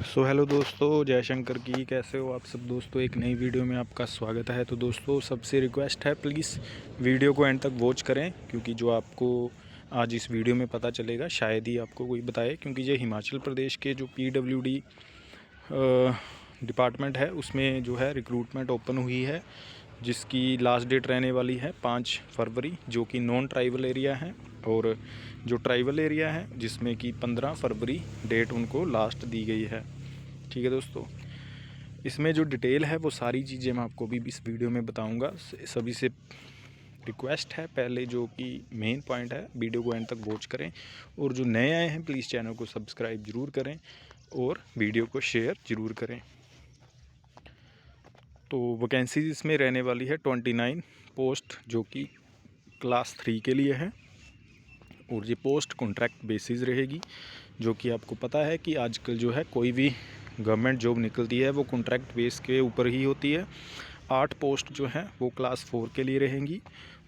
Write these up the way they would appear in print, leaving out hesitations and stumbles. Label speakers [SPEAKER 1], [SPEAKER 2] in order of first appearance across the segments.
[SPEAKER 1] Hello दोस्तों, जयशंकर की कैसे हो आप सब दोस्तों। एक नई वीडियो में आपका स्वागत है। तो दोस्तों सबसे रिक्वेस्ट है, प्लीज़ वीडियो को एंड तक वॉच करें, क्योंकि जो आपको आज इस वीडियो में पता चलेगा शायद ही आपको कोई बताए, क्योंकि ये हिमाचल प्रदेश के जो PWD डिपार्टमेंट है उसमें जो है रिक्रूटमेंट ओपन हुई है, जिसकी लास्ट डेट रहने वाली है 5 फरवरी, जो कि नॉन ट्राइबल एरिया है। और जो ट्राइबल एरिया है जिसमें कि 15 फरवरी डेट उनको लास्ट दी गई है। ठीक है दोस्तों, इसमें जो डिटेल है वो सारी चीज़ें मैं आपको भी इस वीडियो में बताऊंगा। सभी से रिक्वेस्ट है, पहले जो कि मेन पॉइंट है, वीडियो को एंड तक वॉच करें, और जो नए आए हैं प्लीज़ चैनल को सब्सक्राइब ज़रूर करें और वीडियो को शेयर ज़रूर करें। तो वैकेंसीज इसमें रहने वाली है 29 पोस्ट, जो कि क्लास 3 के लिए है, और ये पोस्ट कॉन्ट्रैक्ट बेसिस रहेगी। जो कि आपको पता है कि आजकल जो है कोई भी गवर्नमेंट जॉब निकलती है वो कॉन्ट्रैक्ट बेस के ऊपर ही होती है। 8 पोस्ट जो है वो क्लास 4 के लिए रहेंगी,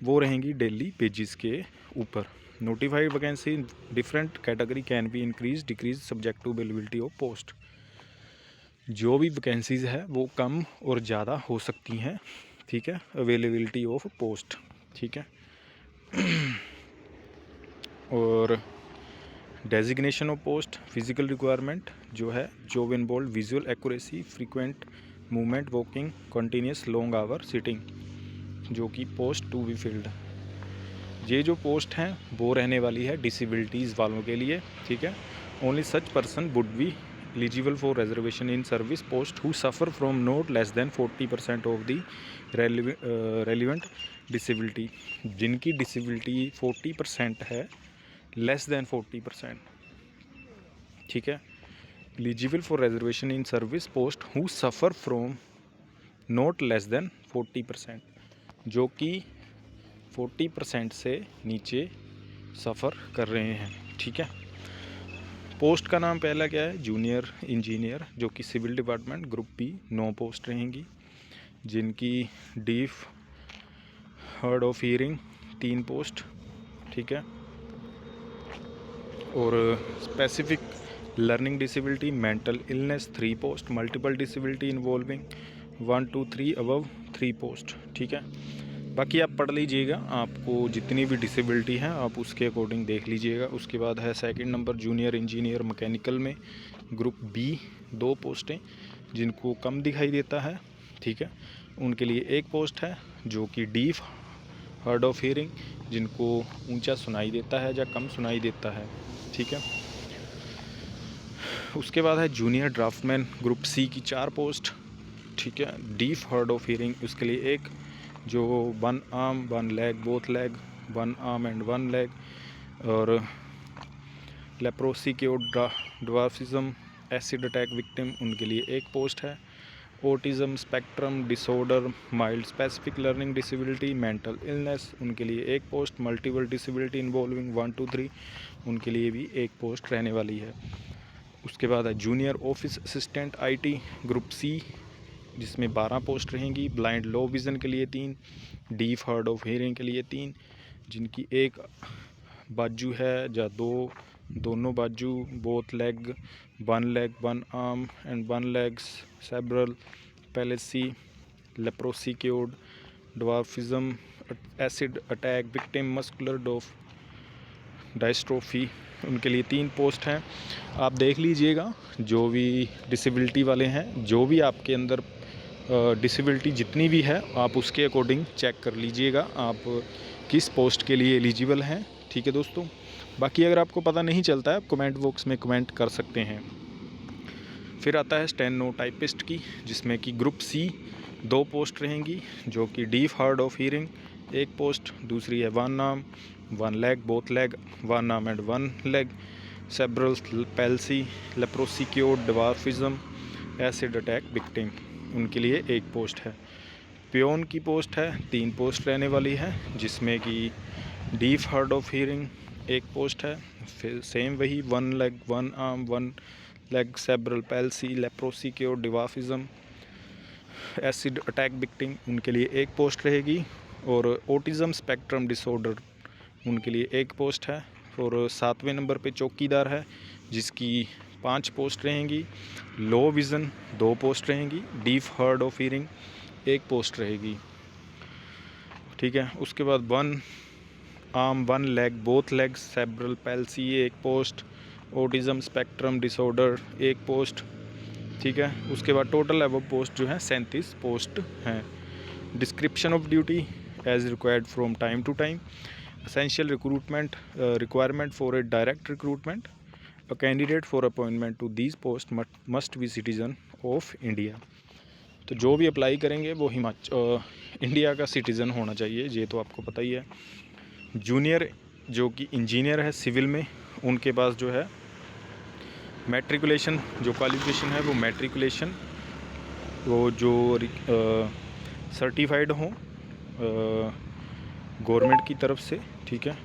[SPEAKER 1] वो रहेंगी डेली पेजेस के ऊपर। Notified vacancy different category can be increase decrease subject to availability of post. जो भी वैकेंसीज़ है वो कम और ज़्यादा हो सकती हैं, ठीक है, अवेलेबिलिटी ऑफ पोस्ट, ठीक है। और designation of post, physical requirement जो है, job involve visual accuracy, frequent movement, walking, continuous long hour sitting, जो कि पोस्ट टू बी फिल्ड। ये जो पोस्ट हैं वो रहने वाली है डिसेबिलिटीज़ वालों के लिए, ठीक है। Only such person would be eligible for reservation in service post who suffer from not less than 40% of the relevant disability. जिनकी डिसेबिलिटी 40% है, लेस देन 40%, ठीक है, eligible for reservation in service post who suffer from not less than 40%, जो कि 40% से नीचे सफ़र कर रहे हैं, ठीक है। पोस्ट का नाम पहला क्या है, जूनियर इंजीनियर, जो कि civil department group B 9 post रहेंगी, जिनकी deaf hard of hearing 3 post, ठीक है। और specific learning disability mental illness 3 post, multiple disability involving 1 2 3 above 3 post, ठीक है। बाकी आप पढ़ लीजिएगा, आपको जितनी भी डिसेबिलिटी है आप उसके अकॉर्डिंग देख लीजिएगा। उसके बाद है second number junior engineer mechanical में ग्रुप बी 2 पोस्टें, जिनको कम दिखाई देता है, ठीक है, उनके लिए 1 पोस्ट है, जो कि डीफ हार्ड ऑफ हियरिंग, जिनको ऊंचा सुनाई देता है या कम सुनाई देता है, ठीक है। उसके बाद है जूनियर ड्राफ्टमैन ग्रुप सी की 4 पोस्ट, ठीक है, डीफ हार्ड ऑफ हियरिंग, उसके लिए 1, जो 1 arm 1 leg both leg 1 arm and 1 leg, और लेप्रोसी के ड्वार्फिज्म एसिड अटैक विक्टिम, उनके लिए 1 पोस्ट है। Autism spectrum disorder mild specific learning disability mental illness, उनके लिए 1 पोस्ट। मल्टीपल डिसेबिलिटी इन्वॉल्विंग 1 2 3, उनके लिए भी 1 पोस्ट रहने वाली है। उसके बाद है junior office assistant IT group C, जिसमें 12 पोस्ट रहेंगी। ब्लाइंड लो विज़न के लिए 3, डीफ हार्ड ऑफ हियरिंग के लिए 3, जिनकी 1 बाजू है या 2 दोनों बाजू, both leg 1 leg 1 arm and 1 legs, cerebral palsy, leprosy cured dwarfism acid attack victim muscular dystrophy, उनके लिए 3 पोस्ट हैं। आप देख लीजिएगा, जो भी डिसेबिलिटी वाले हैं, जो भी आपके अंदर डिसेबिलिटी जितनी भी है, आप उसके अकॉर्डिंग चेक कर लीजिएगा आप किस पोस्ट के लिए एलिजिबल हैं, ठीक है दोस्तों। बाकी अगर आपको पता नहीं चलता है, आप कमेंट बॉक्स में कमेंट कर सकते हैं। फिर आता है स्टेनो टाइपिस्ट की, जिसमें कि ग्रुप सी 2 पोस्ट रहेंगी, जो कि deaf hard of hearing 1 post, दूसरी है 1 arm 1 leg both leg 1 arm and 1 leg, cerebral palsy, leprosy cured dwarfism acid attack victim, उनके लिए 1 पोस्ट है। पियोन की पोस्ट है 3 पोस्ट रहने वाली है, जिसमें कि deaf hard of hearing 1 post है। फिर सेम वही 1 leg 1 arm 1 leg, cerebral palsy, leprosy cured dwarfism acid attack victim, उनके लिए 1 पोस्ट रहेगी। और ऑटिज़म स्पेक्ट्रम डिसऑर्डर, उनके लिए 1 पोस्ट है। और 7वें नंबर पे चौकीदार है, जिसकी 5 पोस्ट रहेंगी। लो विज़न 2 पोस्ट रहेंगी। Deaf hard of hearing 1 post रहेगी, ठीक है। उसके बाद 1 arm 1 leg both legs cerebral palsy 1 post. Autism spectrum disorder 1 post, ठीक है। उसके बाद टोटल अब पोस्ट जो है 37 पोस्ट हैं। Description of duty as required from time to time. Essential recruitment requirement for a direct recruitment. A candidate for appointment to these post must be citizen of India. तो जो भी apply करेंगे वो India का citizen होना चाहिए, ये तो आपको पता ही है। जूनियर जो कि इंजीनियर है सिविल में, उनके पास जो है मैट्रिकुलेशन जो क्वालिफिकेशन है वो मैट्रिकुलेशन वो जो सर्टिफाइड हों गवर्नमेंट की तरफ से, ठीक है।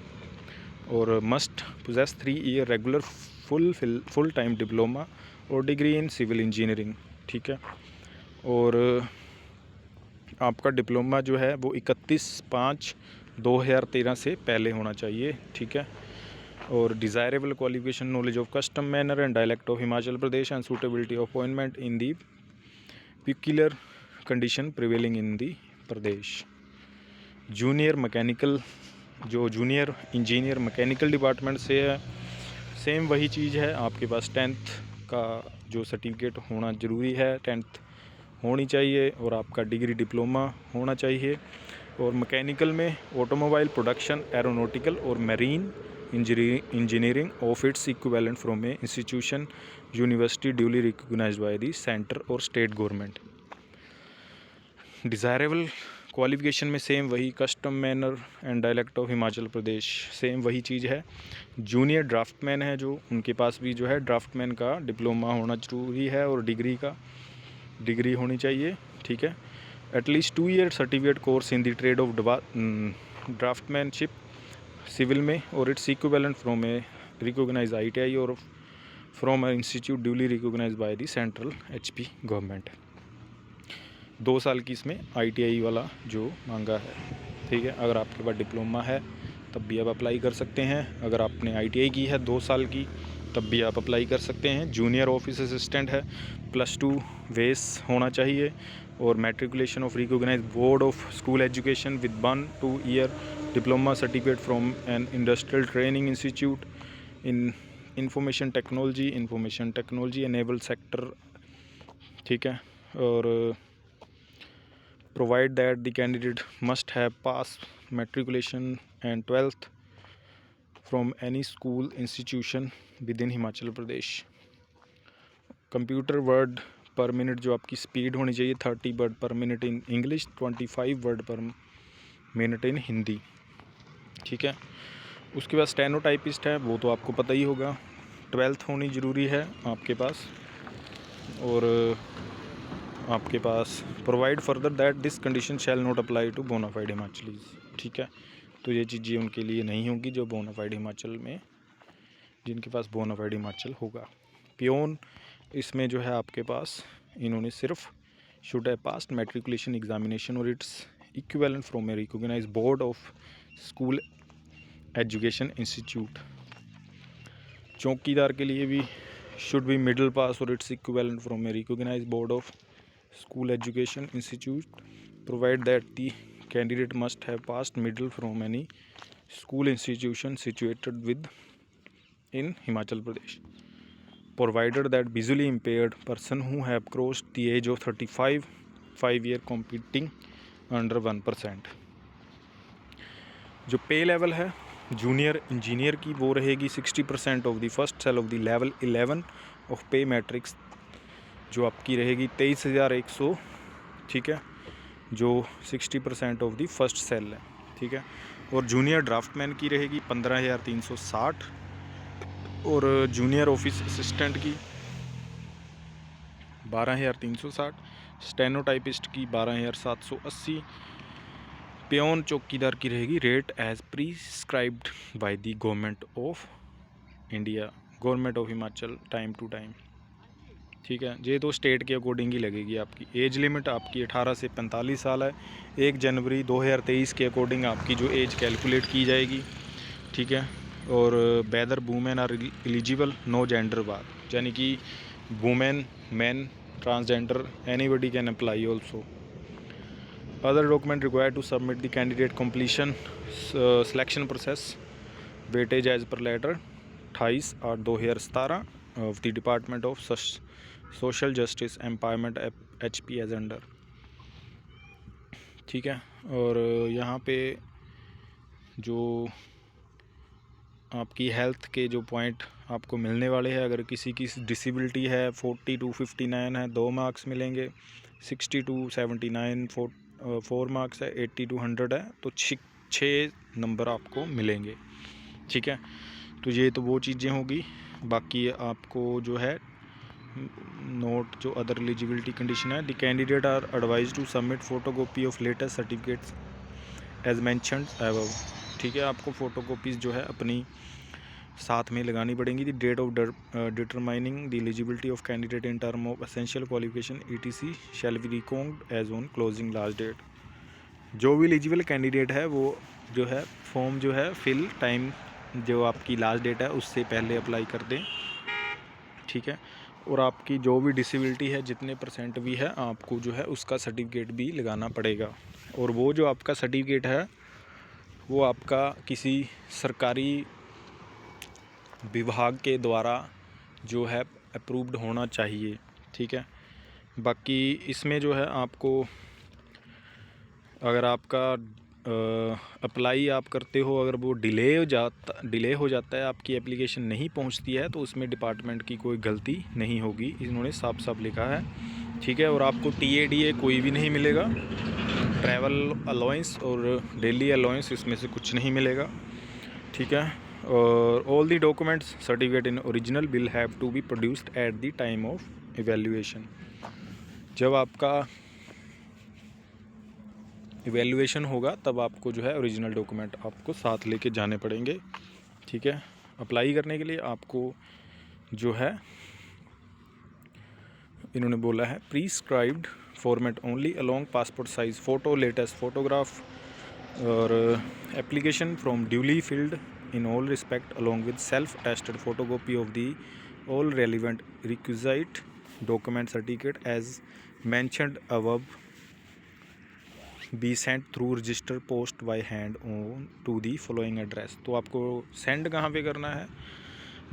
[SPEAKER 1] और must possess 3 year regular full time diploma और डिग्री इन सिविल इंजीनियरिंग, ठीक है। और आपका डिप्लोमा जो है वो 31/5/2013 से पहले होना चाहिए, ठीक है। और desirable qualification knowledge of custom manner and dialect of Himachal Pradesh and suitability of appointment in the peculiar condition prevailing in the Pradesh. Junior mechanical जो जूनियर इंजीनियर मैकेनिकल डिपार्टमेंट से है, सेम वही चीज़ है। आपके पास 10th का जो सर्टिफिकेट होना ज़रूरी है, 10th होनी चाहिए, और आपका डिग्री डिप्लोमा होना चाहिए। और मैकेनिकल में ऑटोमोबाइल प्रोडक्शन, एरोनॉटिकल और marine engineering of its equivalent from a institution university duly recognised by the centre और स्टेट गवर्नमेंट। डिज़ायरेबल क्वालिफिकेशन में सेम वही custom manner and dialect of Himachal Pradesh, same वही चीज़ है। जूनियर ड्राफ्टमैन है जो, उनके पास भी जो है ड्राफ्टमैन का डिप्लोमा होना ज़रूरी है और डिग्री होनी चाहिए, ठीक है। At least 2 year certificate course in the trade of draftsmanship civil में और it's equivalent from a recognised ITI और from a institute duly recognised by the central HP government. 2 साल की इसमें ITI वाला जो मांगा है, ठीक है। अगर आपके पास डिप्लोमा है तब भी आप अप्लाई कर सकते हैं। अगर आपने ITI की है 2 साल की तब भी आप अप्लाई कर सकते हैं। जूनियर ऑफिस असिस्टेंट है, +2 बेस होना चाहिए और matriculation of recognised board of school education with 1-2 year diploma certificate from an industrial training institute in information technology enable sector, ठीक है। और provide that the candidate must have pass matriculation and 12th from any school institution with in Himachal Pradesh. Computer word per minute जो आपकी speed होनी चाहिए 30 word per minute in English, 25 word per minute in Hindi, ठीक है। उसके बाद स्टेनोटाइपिस्ट है, वो तो आपको पता ही होगा, 12th होनी ज़रूरी है आपके पास। और आपके पास provide further that this condition shall not apply to bona fide Himachalis, ठीक है। तो ये चीज़ें उनके लिए नहीं होगी जो बोनाफाइड हिमाचल में, जिनके पास बोनाफाइड हिमाचल होगा। पियोन इसमें जो है आपके पास इन्होंने सिर्फ should have passed matriculation examination और it's equivalent from a recognised board of school education institute. चौकीदार के लिए भी शुड बी मिडिल पास और it's equivalent from a recognised board of school education institute. Provide that the candidate must have passed middle from any school institution situated with in Himachal Pradesh. Provided that visually impaired person who have crossed the age of 35 5-year competing under 1%। जो पे level है junior engineer की वो रहेगी 60% of the first cell of the level 11 of pay matrix, जो आपकी रहेगी 23,100, ठीक है, जो 60% ऑफ द फर्स्ट सेल है, ठीक है। और जूनियर ड्राफ्टमैन की रहेगी 15,360 और जूनियर ऑफिस असिस्टेंट की 12,360, स्टेनोटाइपिस्ट की 12,780। पियोन चौकीदार की रहेगी rate as prescribed by the government of India, government of Himachal time to time, ठीक है। ये तो स्टेट के अकॉर्डिंग ही लगेगी। आपकी एज लिमिट आपकी 18 से 45 साल है। 1 जनवरी 2023 के अकॉर्डिंग आपकी जो एज कैलकुलेट की जाएगी, ठीक है। और whether women are eligible, no gender bar, यानी कि women, man, transgender, anybody can apply also. Other document required to submit the candidate completion selection process weightage age per letter 28/8/2017 of the department of social justice empowerment HP age under. ठीक है, और यहाँ पे जो आपकी health के जो point आपको मिलने वाले हैं, अगर किसी की डिसेबिलिटी है 40 to 59 है 2 मार्क्स मिलेंगे, 60 to 79 4 मार्क्स है, 80 to 100 है तो 6 नंबर आपको मिलेंगे। ठीक है, तो ये तो वो चीज़ें होगी। बाकी आपको जो है नोट जो अदर एलिजिबिलिटी कंडीशन है, the candidate are advise to submit photocopy of latest certificates as mentioned above. ठीक है, आपको फ़ोटोकॉपीज़ जो है अपनी साथ में लगानी पड़ेंगी। The date of determining the eligibility of candidate in term of essential qualification ETC shall be record as on closing last date. जो भी एलिजिबल कैंडिडेट है वो जो है फॉर्म जो है फिल टाइम जो आपकी लास्ट डेट है उससे पहले अप्लाई कर दें। ठीक है, और आपकी जो भी डिसेबिलिटी है जितने % भी है आपको जो है उसका सर्टिफिकेट भी लगाना पड़ेगा। और वो जो आपका सर्टिफिकेट है वो आपका किसी सरकारी विभाग के द्वारा जो है अप्रूव्ड होना चाहिए। ठीक है, बाकी इसमें जो है आपको अगर आपका अप्लाई आप करते हो, अगर वो डिले हो जाता है, आपकी एप्लीकेशन नहीं पहुंचती है तो उसमें डिपार्टमेंट की कोई गलती नहीं होगी, इन्होंने साफ साफ लिखा है। ठीक है, और आपको TADA कोई भी नहीं मिलेगा, ट्रैवल अलाउंस और डेली अलाउंस इसमें से कुछ नहीं मिलेगा। ठीक है, और all the documents certificate in original will have to be produced at the time of evaluation. जब आपका इवैल्यूएशन होगा तब आपको जो है ओरिजिनल डॉक्यूमेंट आपको साथ लेके जाने पड़ेंगे। ठीक है, अप्लाई करने के लिए आपको जो है इन्होंने बोला है prescribed format only along passport size photo, latest photograph और application from duly filled in all respect along with self attested photocopy of the all relevant requisite document certificate as mentioned above be sent through register post by hand on to the following address. तो आपको send कहाँ पे करना है?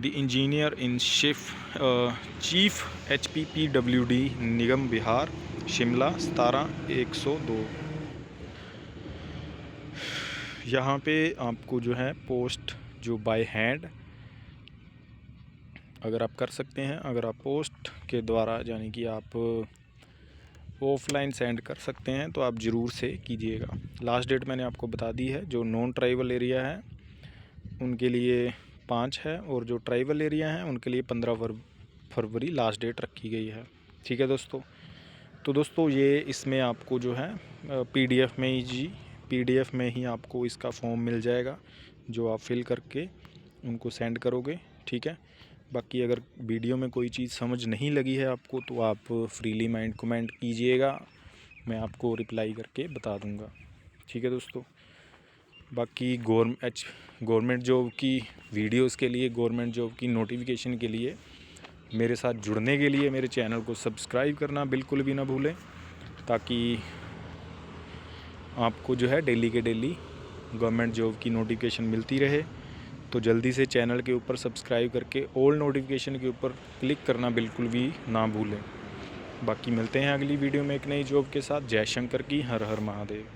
[SPEAKER 1] The engineer in chief HPPWD Nigam Vihar, Shimla 17-102। यहाँ पे आपको जो है पोस्ट जो बाय हैंड अगर आप कर सकते हैं, अगर आप पोस्ट के द्वारा यानी कि आप ऑफलाइन सेंड कर सकते हैं तो आप ज़रूर से कीजिएगा। लास्ट डेट मैंने आपको बता दी है, जो नॉन ट्राइबल एरिया है उनके लिए 5 है और जो ट्राइबल एरिया हैं उनके लिए 15 फरवरी लास्ट डेट रखी गई है। ठीक है दोस्तों, तो दोस्तों ये इसमें आपको जो है PDF में ही आपको इसका फॉर्म मिल जाएगा जो आप फिल करके उनको सेंड करोगे। ठीक है, बाकी अगर वीडियो में कोई चीज़ समझ नहीं लगी है आपको तो आप फ्रीली माइंड कमेंट कीजिएगा, मैं आपको रिप्लाई करके बता दूंगा। ठीक है दोस्तों, बाकी गवर्नमेंट जॉब की वीडियोस के लिए, गवर्नमेंट जॉब की नोटिफिकेशन के लिए मेरे साथ जुड़ने के लिए मेरे चैनल को सब्सक्राइब करना बिल्कुल भी ना भूलें, ताकि आपको जो है डेली के डेली गवर्नमेंट जॉब की नोटिफिकेशन मिलती रहे। तो जल्दी से चैनल के ऊपर सब्सक्राइब करके ऑल नोटिफिकेशन के ऊपर क्लिक करना बिल्कुल भी ना भूलें। बाकी मिलते हैं अगली वीडियो में एक नई जॉब के साथ। जय शंकर की, हर हर महादेव।